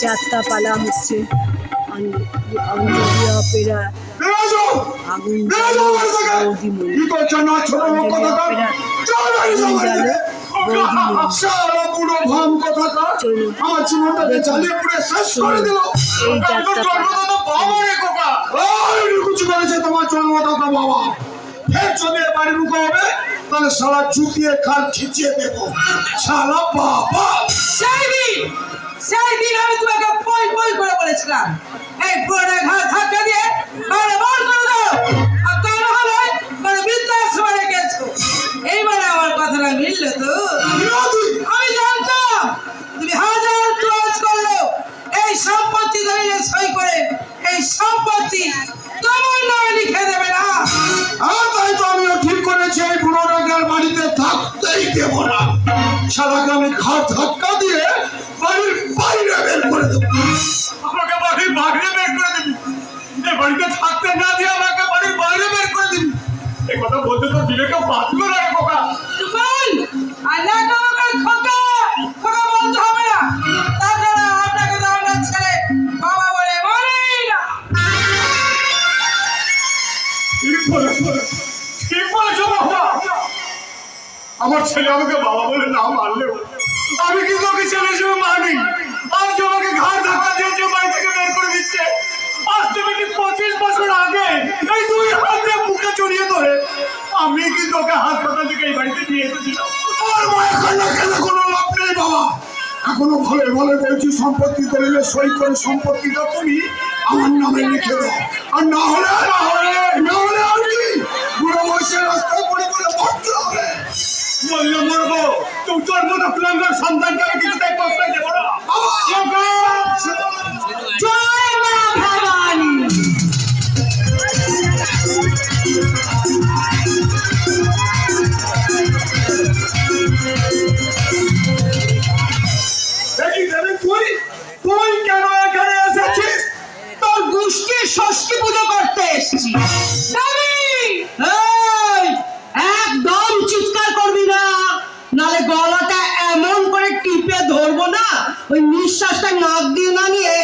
যাত্রা পালা হচ্ছে অঞ্জলি অপেরা আগুন জ্বালো তোমার জন্মদাতা বাবা ফের যদি বাড়ি মুখে হবে তাহলে সারা চুকিয়ে খাল খিচিয়ে দেবো সারা বাবা। সেই দিন আমি তোমাকে পই পই করে বলেছিলাম এই পুরোটা ঘাট ধাক্কা দিয়ে বাইরে বার করে দাও, আর তা না হলে মানে বৃদ্ধাশ্রমে রেখেছো। এইবারে আমার কথাটা মিললো তো? আমি জানতাম তুমি হাজার ক্লোজ করলেও এই সম্পত্তি দলিলে সই করে এই সম্পত্তি তোমার নামে লিখে দেবে না। তাই তো আমিও ঠিক করেছি এই বুড়োটাকে বাড়িতে থাকতেই দেবো না। সারাকে আমি ঘাট ধাক্কা দিয়ে বাড়ির বাইরে বের করে দেবো। আমাকে বাড়ির বাইরে বের করে দিবি? এই বাড়িতে থাকতে না দিয়ে আমাকে বাড়ির বাইরে বের করে দিবি? এই কথা বলতে তো বিবেকে বাঁচলো না রে খোকা। তুফান আর না তোমাকে খোকা খোকা বলতে হবে না, তাছাড়া আপনাকে তো আমরা ছেলে বাবা বলে মানেই না। ঠিক বলেছো, ঠিক বলেছো বাবা। আমার ছেলে আমাকে বাবা বলে না মানলেও আমি কিন্তু ওকে ছেলে হিসেবে মানি। আজ আমাকে ঘাড় ধাক্কা দিয়ে বাড়ি থেকে বের করে দিচ্ছে। আজ থেকে 25 বছর আগে এই দুই হাতে মুখে জড়িয়ে ধরে আমি কিন্তু ওকে হাসপাতাল থেকে এই বাড়িতে নিয়ে এসেছিলাম। আমার মায়ের কান্না কেন কোনো লাভ নেই বাবা। এখনো ভালো ভালো বলছি সম্পত্তি দলিলে সই করে সম্পত্তিটা তুমি আমার নামে লিখে দাও। আর না হলে আর কি বুড়ো বয়সের রাস্তায় পড়ে পড়ে মরতে হবে। বললে মরবো, তুই তোর মতো প্লাঙ্গার সন্তানকে আমি কিছুতেই কষ্ট দেবো না। জয় মা ভবানী। তুই কেন এখানে এসেছিস? তোর গোষ্ঠীর ষষ্ঠী পুজো করতে এসেছি। একদম চিৎকার করবি না, নালে গলাটা এমন করে টিপে ধরবো না, ওই নিঃশ্বাসটা নাক দিয়ে না নিয়ে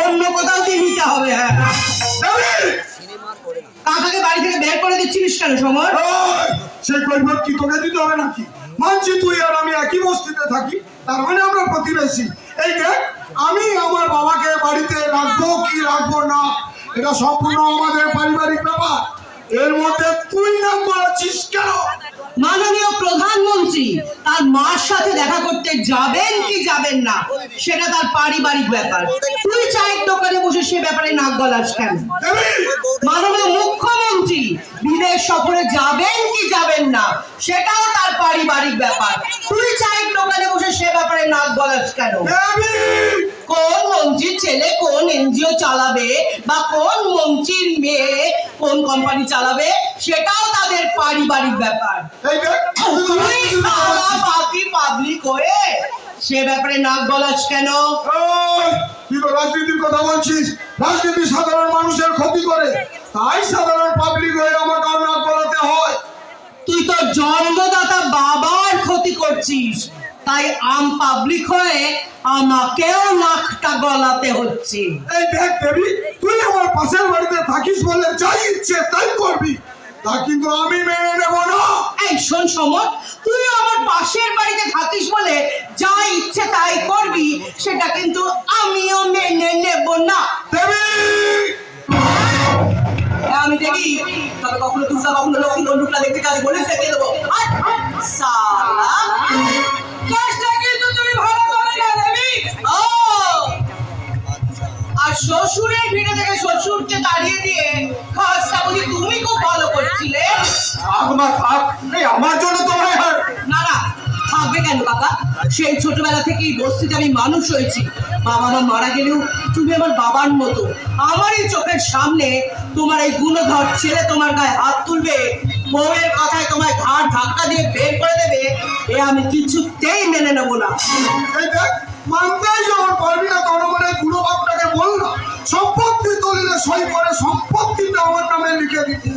অন্য কোথাও দিয়ে নিতে হবে। হ্যাঁ, কাকাকে বাড়ি থেকে বের করে দিচ্ছিস কেন সমর? সেই কৈফিয়ত কি তোকে দিতে হবে নাকি? মানছি তুই আর আমি একই বস্তিতে থাকি, তার মানে আমরা প্রতিবেশী। এই দেখ, আমি আমার বাবাকে বাড়িতে রাখবো কি রাখবো না এটা সম্পূর্ণ আমাদের পারিবারিক ব্যাপার। এর মধ্যে তুই নাম বলাচ্ছিস কেন? মাননীয় প্রধানমন্ত্রী তার মার সাথে দেখা করতে যাবেন কি যাবেন না সেটা তার পারিবারিক ব্যাপার। তুই চায়ের দোকানে বসে সে ব্যাপারে নাক গলাস কেন? মাননীয় মুখ্যমন্ত্রী বিদেশ সফরে যাবেন কি যাবেন না সেটাও তার পারিবারিক ব্যাপার। তুই চায়ের দোকানে বসে সে ব্যাপারে নাক গলাস কেন? কোন মন্ত্রীর ছেলে কোন এনজিও চালাবে বা কোন মন্ত্রীর মেয়ে কোন কোম্পানি চালাবে সেটাও তাদের পারিবারিক ব্যাপার। তুই সারা বাকি পাবলিক হয়ে সে ব্যাপারে নাক গলাস কেন? তুই তো রাজনীতির কথা বলছিস। রাজনীতি সাধারণ মানুষের ক্ষতি করে, তাই সাধারণ পাবলিক হয়ে আমাকে নাক গলাতে হয়। তুই তো জন্মদাতা বাবার ক্ষতি করছিস, তাই আম পাবলিক হয়ে আমাকেও নাকটা গলাতে হচ্ছে। এই দেখ দেবী, তুই আমার পাশের বাড়িতে থাকিস বলে যাই ইচ্ছে তাই করবি, তা কিন্তু আমি মেনে নেব না। এই শোন সমর, তুই আমার পাশের বাড়িতে থাকিস বলে যা ইচ্ছে তাই করবি, সেটা কিন্তু আমিও মেনে নেব না। দেবী, আমি দেখি তবে কখনো দুর্গা কখনো লক্ষ্মী বন্ধুকলা দেখতে কাজ বলে ফেঁকে দেবো। সালা কাজটা কিন্তু তুমি ভালো করে না দেবী। আর শ্বশুরের ভিড়ে থেকে শ্বশুরকে তাড়িয়ে দিয়ে কাজটা বুঝি তুমি খুব ভালো করছিলে। আমার জন্য তোমার না না, থাকবে কেন কাকা? সেই ছোটবেলা থেকেই বস্তিতে আমি মানুষ হয়েছি। বাবা মা মারা গেলেও তুমি আমার বাবার মতো। আমারই চোখের সামনে তোমার এই গুণধর ছেলে তোমার গায়ে হাত তুলবে, বউয়ের কথায় তোমায় ঘাড় ধাক্কা দিয়ে বের করে দেবে, এ আমি কিছুতেই মেনে নেবো না। এই দেখ, মানতেই যখন পারবি না তখন মানে বুড়ো বাপটাকে বল না সম্পত্তি দলিলে সই করে সম্পত্তিটা আমার নামে লিখে দিতে,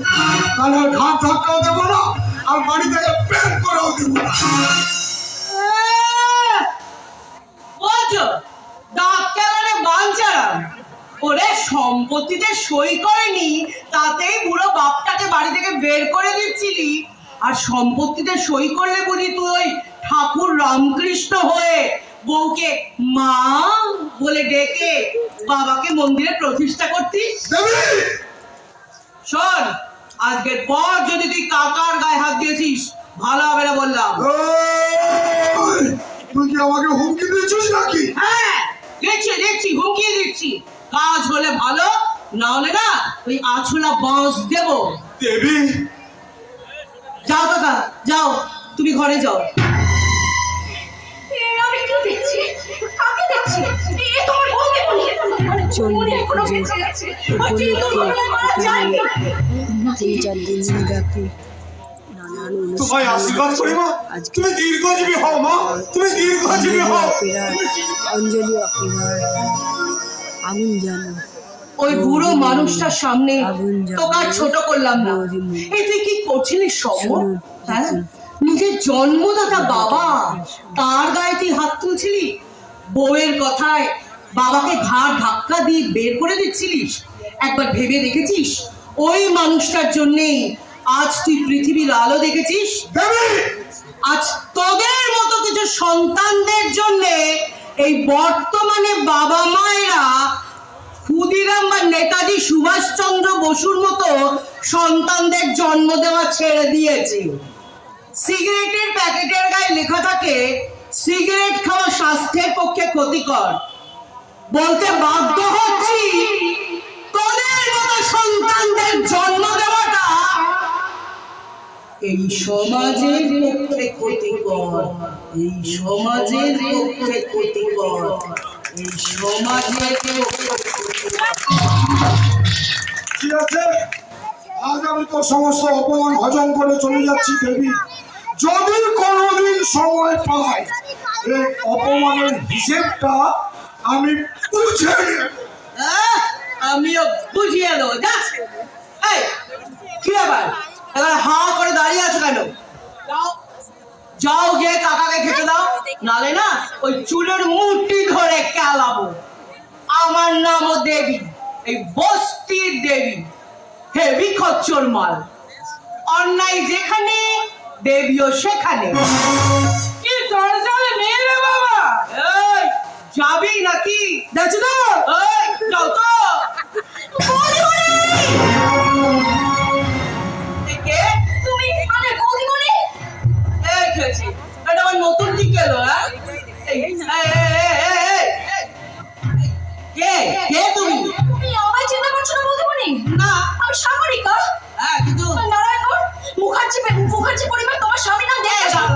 তাহলে আর ঘাট ধাক্কাও দেবো না আর বাড়ি থেকে বের করেও দেবো না। বলছো ডাক্তারে বাঞ্চারা ওরে সম্পত্তিতে সই করেনি, তাতেই বুড়ো বাপটাকে বাড়ি থেকে বের করে দিচ্ছিলি, আর সম্পত্তিতে সই করলে বুঝি তুই ঠাকুর রামকৃষ্ণ হয়ে বউকে মা বলে ডেকে বাবাকে মন্দিরে প্রতিষ্ঠা করতিস। শোন, আজকের পর যদি তুই কাকার গায়ে হাত দিয়েছিস ভালো হবে না বললাম। তুই কি আমাকে হুমকি দিচ্ছিস নাকি? হ্যাঁ দেখছি হুমকি দিচ্ছি। কাজ হলে ভালো, না হলে না ওই আছলা বাঁশ দেব। দেবী, যাও কাকা যাও, তুমি ঘরে যাও। আমি কি দেখছি? কাকে দেখছি? এ তোমার বউকে বলি। চলবে এখনো যে বেঁচে আছে। উপলক্ষে দুর্ঘটনায় মারা যায়নি। 3-4 দিন ব্যাপী নানান তোমায় আশীর্বাদ করি মা, আজকে তুমি দীর্ঘজীবী হও মা, তুমি দীর্ঘজীবী হও। অঞ্জলি অপেরার আগুন জানো। ওই বুড়ো মানুষটার সামনে তোকে আর ছোট করলাম না। এই তুই কি করছিলি সমর? হ্যাঁ, নিজের জন্মদাতা বাবা, তার গায়ে তুই হাত তুলছিলি, বউয়ের কথায় বাবাকে ঘাড় ধাক্কা দিয়ে বের করে দিচ্ছিলিস। একবার ভেবে দেখেছিস ওই মানুষটার জন্যেই আজ তুই পৃথিবীর আলো দেখেছিস? আজ তোদের মতো কিছু সন্তানদের জন্যে এই বর্তমানে বাবা মায়েরা ক্ষুদিরাম বা নেতাজি সুভাষচন্দ্র বসুর মতো সন্তানদের জন্ম দেওয়া ছেড়ে দিয়েছে। সিগারেটের প্যাকেটের গায়ে লেখা থাকে সিগারেট খাওয়া স্বাস্থ্যের পক্ষে ক্ষতিকর। বলতে বাধ্য হচ্ছি তোদের মতো সন্তানদের জন্ম দেওয়াটা এই সমাজের পক্ষে ক্ষতিকর, এই সমাজের পক্ষে ক্ষতিকর, এই সমাজের ঠিক আছে, আজ আমি তো সমস্ত অপমান হজম করে চলে যাচ্ছি দেবী। যদি কোনোদিন সময় পাই এই অপমানের হিসেবটা আমি বুঝে নেব। আমিও বুঝিয়ে দেবো। যাস এই কি ব্যাপার, এবার হা করে দাঁড়িয়ে আছো কেন? যাও গিয়ে কাকাকে খেতে দাও, নালে না ওই চুলের মুঠি ধরে কেলাবো। আমার নামও দেবী, এই বস্তির দেবী, হেভি খচ্চর মাল। অন্যায় যেখানে দেবীও সেখানে। কি দরজালে মেয়ে রে বাবা, এই যাবি নাকি? দেখছো তো, এই যাও তো। তুমি এখানে বৌদিমণি? এই খেয়েছি, এটা আমার নতুন কি গেলো? হ্যাঁ, কে তুমি? তুমি আমায় চিন্তা করছো না বৌদিমণি? না। আমি সাগরিকা। হ্যাঁ, কিন্তু নারায়ণগড় মুখার্জি পরিবার তোমার স্বামী নাম দেখে যাও।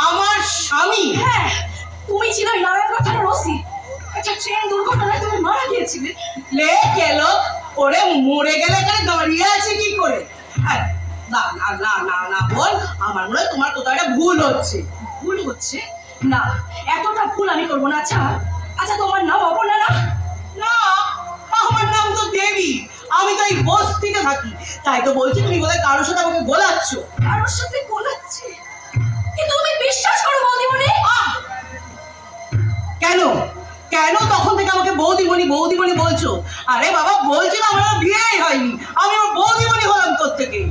আমার স্বামী? হ্যাঁ, তুমি ছিলে নারায়ণগড় থানার ওসি। একটা ট্রেন দুর্ঘটনায় তুমি মারা গিয়েছিলে। লে গেলো, ওরে মরে গেলে এখানে দাঁড়িয়ে আছে কি করে? হ্যাঁ, না না না না না বল, আমার মনে হয় তোমার কোথাও একটা ভুল হচ্ছে। ভুল হচ্ছে না, এতটা ভুল আমি করবো না। আচ্ছা আচ্ছা, তোমার নাম অপর্ণা না? না, আমার নাম তো দেবী, আমি তো এই বস্তিতে থাকি, তাই তো বলছি তুমি বোধহয় কারোর সাথে আমাকে গোলাচ্ছ। কারোর সাথে গোলাচ্ছে? কিন্তু তুমি বিশ্বাস করো বৌদিমণি? কেন কেন তখন থেকে আমাকে বৌদিমণি বৌদিমণি বলছো? আরে বাবা, বলছি না আমার বিয়েই হয়নি, আমি আমার বৌদিমণি হলাম কোত্থেকে?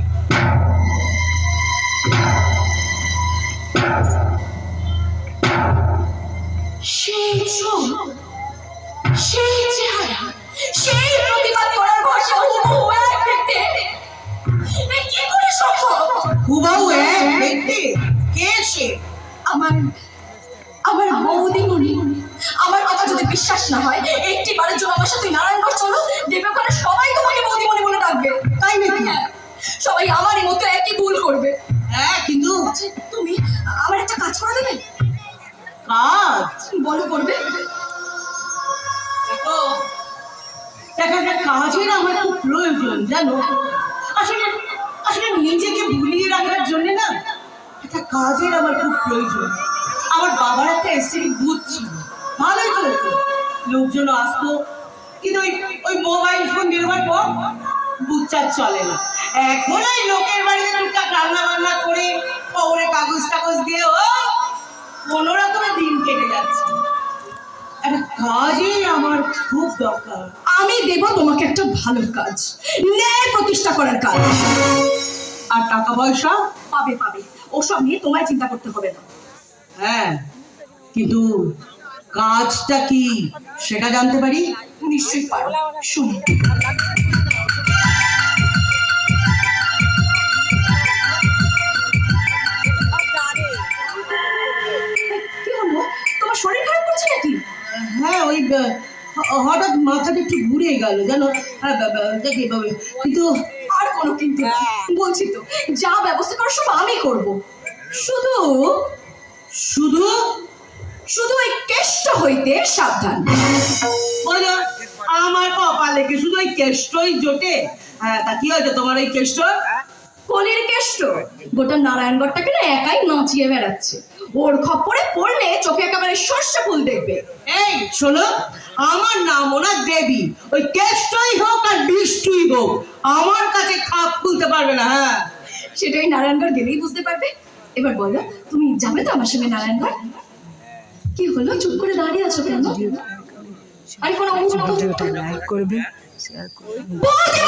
সেই চোখ, সেই চেহারা, সেই প্রতিবাদ করার ভাষা হুবহু এক দেখতে। এ কি করে সম্ভব? হুবাহু এক দেখতে? কে সে? আমার বৌদিমণি। আমার কথা যদি বিশ্বাস না হয়, একটি বারের জন্য আমার সাথে নারায়ণগড় চলো, দেখবে ওখানে সবাই তোমাকে বৌদিমণি বলে ডাকবে। তাই নাকি? হ্যাঁ, সবাই আমারই মতো একই ভুল করবে। হ্যাঁ, কিন্তু আচ্ছা, তুমি আমার একটা কাজ করে দেবে? কাজ? বলো, করবে? দেখো, একটা কাজের আমার খুব প্রয়োজন জানো। আসলে আসলে নিজেকে ভুলিয়ে রাখার জন্য না একটা কাজের আমার খুব প্রয়োজন। আমার বাবার একটা এসটিডি বুথ ছিল, ভালোই চলতো, লোকজন আসতো, কিন্তু ওই ওই মোবাইল ফোন বেরোবার পর বুথটা চলে না। এখন ওই লোকের বাড়িতে টুকটাক রান্না বান্না করে খবরে কাগজ টাগজ দিয়ে ও কোনো রকমের দিন কেটে যাচ্ছে। একটা কাজই আমার খুব দরকার। আমি দেব তোমাকে একটা ভালো কাজ, ন্যায় প্রতিষ্ঠা করার কাজ। আর টাকা পয়সা? পাবে পাবে, ওসব নিয়ে তোমায় চিন্তা করতে হবে না। হ্যাঁ, কিন্তু কাজটা কি সেটা জানতে পারি? নিশ্চয়ই পারো, শুনো। কি হলো, তোমার শরীর খারাপ করছে নাকি? হ্যাঁ, ওই হঠাৎ মাথাটা একটু ঘুরে গেল জানো। দেখি বাবা, কিন্তু আর কোনো কিন্তু না। বলছি তো, যা ব্যবস্থা করার সব আমি করব। শুধু শুধু শুধু ওই কেষ্ট হইতে সাবধান। বলো, আমার কপালে কি শুধু ওই কেষ্টই জোটে? হ্যাঁ, তা কি হয়েছে তোমার ওই কেষ্ট? কলির কেষ্ট গোটা নারায়ণগড়টাকে না একাই নাচিয়ে বেড়াচ্ছে। ওর খপ্পরে পড়লে চোখে একেবারে সর্ষে ফুল দেখবে। এই শোনো, আমার নাম ওনা দেবী, ওই কেষ্টই হোক আর বৃষ্টিই হোক আমার কাছে খাপ খুলতে পারবে না। হ্যাঁ, সেটাই নারায়ণগড় গেলেই বুঝতে পারবে। এবার বলো, তুমি যাবে তো আমার সঙ্গে নারায়ণগড়? কি হলো, চুপ করে দাঁড়িয়ে আছো কেন? আরে কোনো মুহূর্ত ভিডিওটা লাইক করবেন, শেয়ার করবেন। বৌদি!